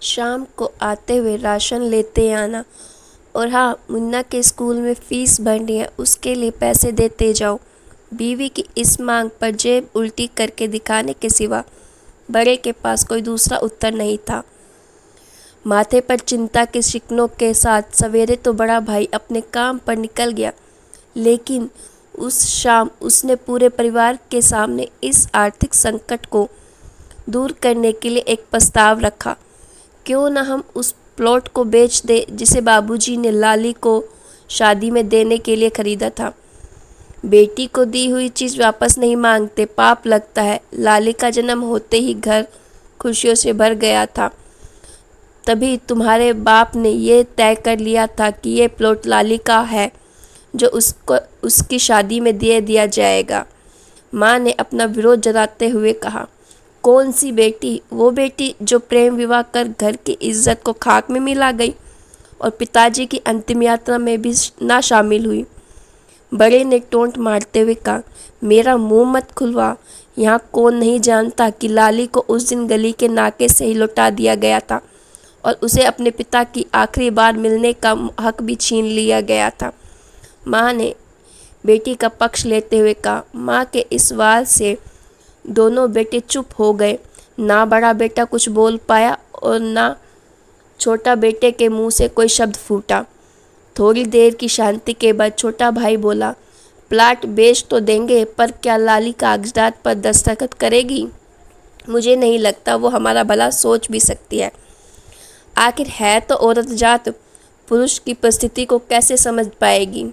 शाम को आते हुए राशन लेते आना। और हाँ, मुन्ना के स्कूल में फीस भरनी है, उसके लिए पैसे देते जाओ। बीवी की इस मांग पर जेब उल्टी करके दिखाने के सिवा बड़े के पास कोई दूसरा उत्तर नहीं था। माथे पर चिंता के शिकनों के साथ सवेरे तो बड़ा भाई अपने काम पर निकल गया, लेकिन उस शाम उसने पूरे परिवार के सामने इस आर्थिक संकट को दूर करने के लिए एक प्रस्ताव रखा। क्यों न हम उस प्लॉट को बेच दे जिसे बाबूजी ने लाली को शादी में देने के लिए खरीदा था। बेटी को दी हुई चीज़ वापस नहीं मांगते, पाप लगता है। लाली का जन्म होते ही घर खुशियों से भर गया था। तभी तुम्हारे बाप ने ये तय कर लिया था कि ये प्लॉट लाली का है, जो उसको उसकी शादी में दे दिया जाएगा। माँ ने अपना विरोध जताते हुए कहा, कौन सी बेटी? वो बेटी जो प्रेम विवाह कर घर की इज्जत को खाक में मिला गई और पिताजी की अंतिम यात्रा में भी ना शामिल हुई। बड़े ने टोंट मारते हुए कहा, मेरा मुंह मत खुलवा। यहाँ कौन नहीं जानता कि लाली को उस दिन गली के नाके से ही लौटा दिया गया था और उसे अपने पिता की आखिरी बार मिलने का हक भी छीन लिया गया था। माँ ने बेटी का पक्ष लेते हुए कहा। माँ के इस वार से दोनों बेटे चुप हो गए। ना बड़ा बेटा कुछ बोल पाया और ना छोटा बेटे के मुंह से कोई शब्द फूटा। थोड़ी देर की शांति के बाद छोटा भाई बोला, प्लाट बेच तो देंगे, पर क्या लाली कागजात पर दस्तखत करेगी? मुझे नहीं लगता वो हमारा भला सोच भी सकती है। आखिर है तो औरत जात, पुरुष की परिस्थिति को कैसे समझ पाएगी?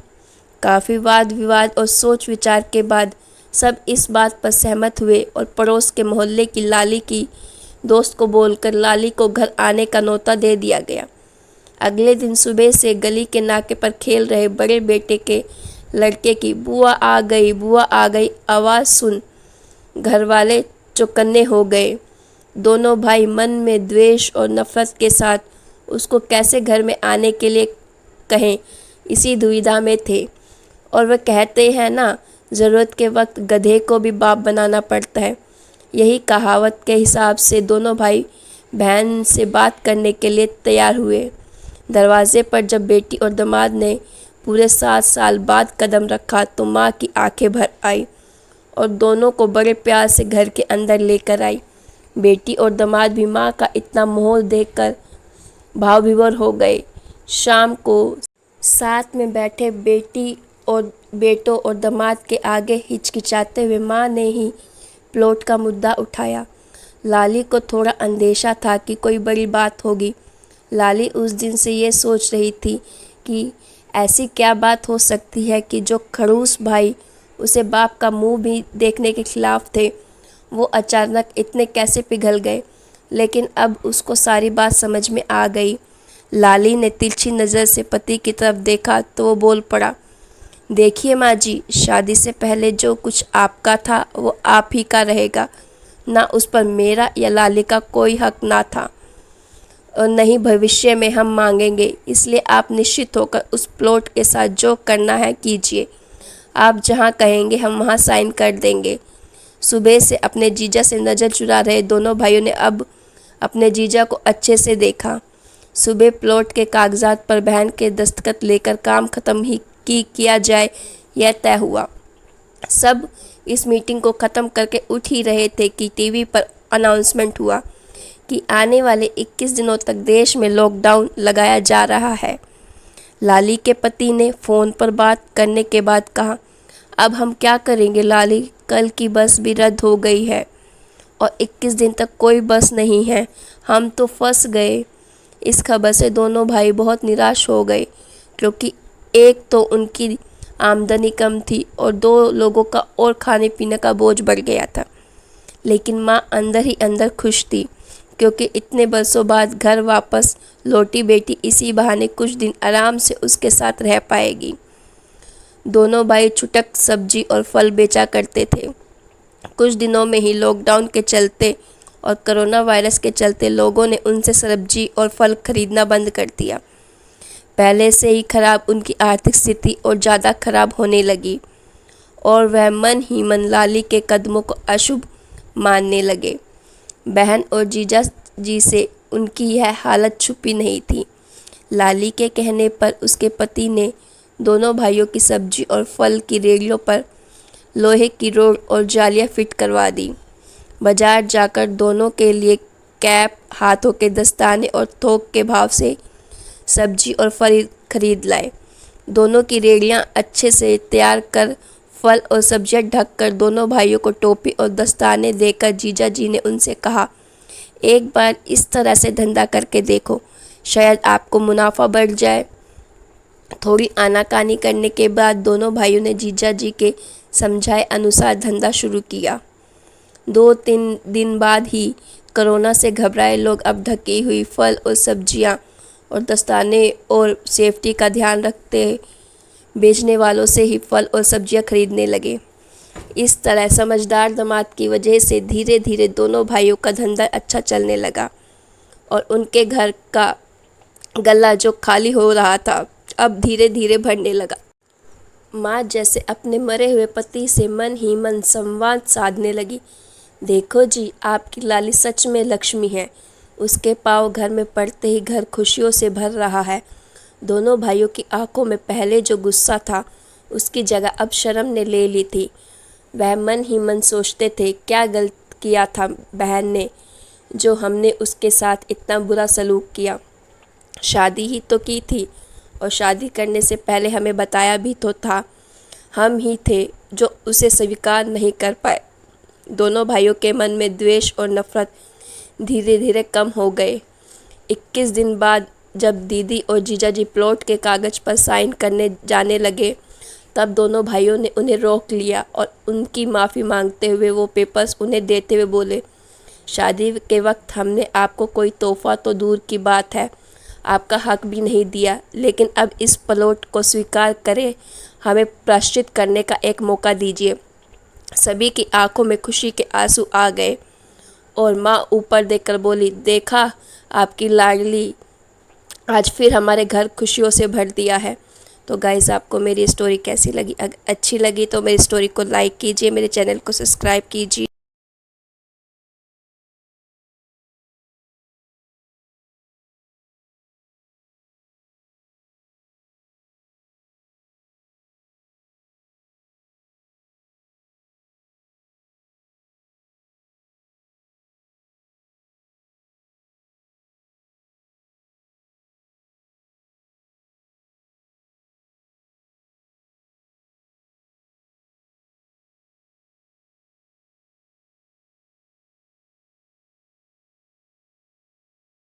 काफ़ी वाद विवाद और सोच विचार के बाद सब इस बात पर सहमत हुए और पड़ोस के मोहल्ले की लाली की दोस्त को बोलकर लाली को घर आने का न्योता दे दिया गया। अगले दिन सुबह से गली के नाके पर खेल रहे बड़े बेटे के लड़के की बुआ आ गई आवाज़ सुन घर वाले चौकन्ने हो गए। दोनों भाई मन में द्वेष और नफरत के साथ उसको कैसे घर में आने के लिए कहें, इसी दुविधा में थे। और वह कहते हैं ना, ज़रूरत के वक्त गधे को भी बाप बनाना पड़ता है। यही कहावत के हिसाब से दोनों भाई बहन से बात करने के लिए तैयार हुए। दरवाजे पर जब बेटी और दामाद ने पूरे 7 साल बाद कदम रखा तो माँ की आंखें भर आई और दोनों को बड़े प्यार से घर के अंदर लेकर आई। बेटी और दामाद भी माँ का इतना मोह देखकर भाव विभोर हो गए। शाम को साथ में बैठे बेटी और बेटों और दामाद के आगे हिचकिचाते हुए माँ ने ही प्लॉट का मुद्दा उठाया। लाली को थोड़ा अंदेशा था कि कोई बड़ी बात होगी। लाली उस दिन से ये सोच रही थी कि ऐसी क्या बात हो सकती है कि जो खड़ूस भाई उसे बाप का मुंह भी देखने के खिलाफ थे, वो अचानक इतने कैसे पिघल गए। लेकिन अब उसको सारी बात समझ में आ गई। लाली ने तिरछी नज़र से पति की तरफ देखा तो वो बोल पड़ा, देखिए माँ जी, शादी से पहले जो कुछ आपका था वो आप ही का रहेगा। ना उस पर मेरा या लाली का कोई हक ना था और नहीं भविष्य में हम मांगेंगे। इसलिए आप निश्चित होकर उस प्लॉट के साथ जो करना है कीजिए। आप जहाँ कहेंगे हम वहाँ साइन कर देंगे। सुबह से अपने जीजा से नज़र चुरा रहे दोनों भाइयों ने अब अपने जीजा को अच्छे से देखा। सुबह प्लॉट के कागजात पर बहन के दस्तखत लेकर काम ख़त्म ही किया जाए, यह तय हुआ। सब इस मीटिंग को ख़त्म करके उठ ही रहे थे कि टीवी पर अनाउंसमेंट हुआ कि आने वाले 21 दिनों तक देश में लॉकडाउन लगाया जा रहा है। लाली के पति ने फ़ोन पर बात करने के बाद कहा, अब हम क्या करेंगे लाली, कल की बस भी रद्द हो गई है और 21 दिन तक कोई बस नहीं है। हम तो फंस गए। इस खबर से दोनों भाई बहुत निराश हो गए, क्योंकि एक तो उनकी आमदनी कम थी और 2 लोगों का और खाने पीने का बोझ बढ़ गया था। लेकिन माँ अंदर ही अंदर खुश थी, क्योंकि इतने बरसों बाद घर वापस लौटी बेटी इसी बहाने कुछ दिन आराम से उसके साथ रह पाएगी। दोनों भाई छुटक सब्जी और फल बेचा करते थे। कुछ दिनों में ही लॉकडाउन के चलते और कोरोना वायरस के चलते लोगों ने उनसे सब्जी और फल खरीदना बंद कर दिया। पहले से ही खराब उनकी आर्थिक स्थिति और ज़्यादा खराब होने लगी और वह मन ही मन लाली के कदमों को अशुभ मानने लगे। बहन और जीजा जी से उनकी यह हालत छुपी नहीं थी। लाली के कहने पर उसके पति ने दोनों भाइयों की सब्जी और फल की रेहड़ियों पर लोहे की रोड और जालियां फिट करवा दी। बाजार जाकर दोनों के लिए कैप, हाथों के दस्ताने और थोक के भाव से सब्जी और फल खरीद लाए। दोनों की रेहड़ियां अच्छे से तैयार कर फल और सब्जियां ढक कर दोनों भाइयों को टोपी और दस्ताने देकर जीजा जी ने उनसे कहा, एक बार इस तरह से धंधा करके देखो, शायद आपको मुनाफा बढ़ जाए। थोड़ी आनाकानी करने के बाद दोनों भाइयों ने जीजा जी के समझाए अनुसार धंधा शुरू किया। 2-3 दिन बाद ही कोरोना से घबराए लोग अब ढकी हुई फल और सब्जियां और दस्ताने और सेफ्टी का ध्यान रखते बेचने वालों से ही फल और सब्जियां खरीदने लगे। इस तरह समझदार दामाद की वजह से धीरे धीरे दोनों भाइयों का धंधा अच्छा चलने लगा और उनके घर का गल्ला जो खाली हो रहा था अब धीरे धीरे भरने लगा। माँ जैसे अपने मरे हुए पति से मन ही मन संवाद साधने लगी। देखो जी, आपकी लाली सच में लक्ष्मी है। उसके पाँव घर में पड़ते ही घर खुशियों से भर रहा है। दोनों भाइयों की आंखों में पहले जो गुस्सा था उसकी जगह अब शर्म ने ले ली थी। वह मन ही मन सोचते थे, क्या गलत किया था बहन ने जो हमने उसके साथ इतना बुरा सलूक किया। शादी ही तो की थी और शादी करने से पहले हमें बताया भी तो था। हम ही थे जो उसे स्वीकार नहीं कर पाए। दोनों भाइयों के मन में द्वेष और नफरत धीरे धीरे कम हो गए। 21 दिन बाद जब दीदी और जीजाजी प्लॉट के कागज़ पर साइन करने जाने लगे तब दोनों भाइयों ने उन्हें रोक लिया और उनकी माफ़ी मांगते हुए वो पेपर्स उन्हें देते हुए बोले, शादी के वक्त हमने आपको कोई तोहफा तो दूर की बात है, आपका हक भी नहीं दिया, लेकिन अब इस प्लॉट को स्वीकार करें, हमें प्रायश्चित करने का एक मौका दीजिए। सभी की आंखों में खुशी के आंसू आ गए और माँ ऊपर देखकर बोली, देखा आपकी लाडली आज फिर हमारे घर खुशियों से भर दिया है। तो गाइस, आपको मेरी स्टोरी कैसी लगी? अगर अच्छी लगी तो मेरी स्टोरी को लाइक कीजिए, मेरे चैनल को सब्सक्राइब कीजिए।